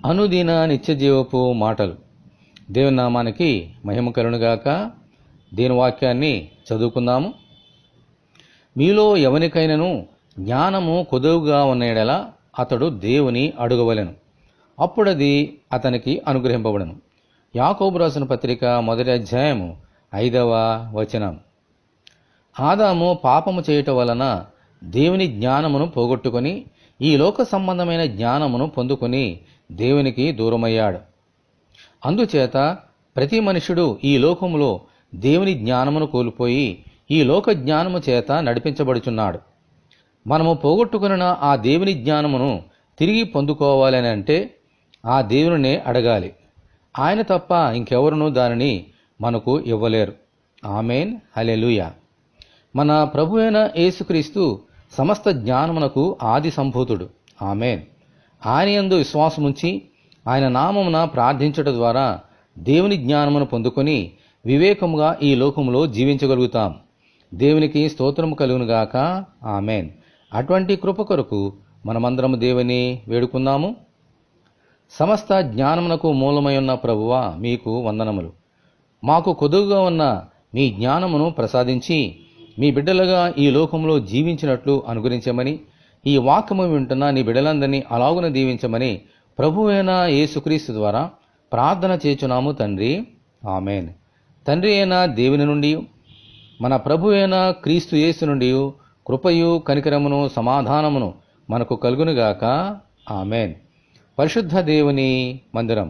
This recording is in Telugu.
అనుదిన నిత్యజీవపు మాటలు. దేవుని నామానికి మహిమ కలుగునుగాక. దేవుని వాక్యాన్ని చదువుకుందాము. మీలో ఎవనికైనను జ్ఞానము కొదువుగా ఉన్న యెడల అతడు దేవుని అడుగవలెను, అప్పుడది అతనికి అనుగ్రహింపబడును. యాకోబు రాసిన పత్రిక 1వ అధ్యాయము 5వ వచనం. ఆదాము పాపము చేయుట వలన దేవుని జ్ఞానమును పోగొట్టుకొని ఈ లోక సంబంధమైన జ్ఞానమును పొందుకొని దేవునికి దూరమయ్యాడు. అందుచేత ప్రతి మనుష్యుడు ఈ లోకములో దేవుని జ్ఞానమును కోల్పోయి ఈ లోక జ్ఞానము చేత నడిపించబడుచున్నాడు. మనము పోగొట్టుకున్న ఆ దేవుని జ్ఞానమును తిరిగి పొందుకోవాలని అంటే ఆ దేవునినే అడగాలి. ఆయన తప్ప ఇంకెవరునూ దానిని మనకు ఇవ్వలేరు. ఆమేన్, హల్లెలూయా. మన ప్రభువైన యేసుక్రీస్తు సమస్త జ్ఞానమునకు ఆది సంభూతుడు. ఆమేన్. ఆయన యందు విశ్వాసముంచి ఆయన నామమున ప్రార్థించుట ద్వారా దేవుని జ్ఞానమును పొందుకొని వివేకముగా ఈ లోకములో జీవించగలుగుతాం. దేవునికి స్తోత్రము కలుగునుగాక. ఆమేన్. అటువంటి కృప కొరకు మనమందరము దేవుని వేడుకుందాము. సమస్త జ్ఞానమునకు మూలమై ఉన్న ప్రభువా, మీకు వందనములు. మాకు కొదువుగా ఉన్న మీ జ్ఞానమును ప్రసాదించి మీ బిడ్డలుగా ఈ లోకంలో జీవించినట్లు అనుగ్రహించమని, ఈ వాక్యము వింటున్న నీ బిడ్డలందరినీ అలాగున దీవించమని ప్రభువైన యేసుక్రీస్తు ద్వారా ప్రార్థన చేయుచున్నాము తండ్రి. ఆమేన్. తండ్రి అయిన దేవుని నుండి మన ప్రభువైన క్రీస్తు యేసు నుండి కృపయు కనికరమును సమాధానమును మనకు కలుగునుగాక. ఆమేన్. పరిశుద్ధ దేవుని మందిరం.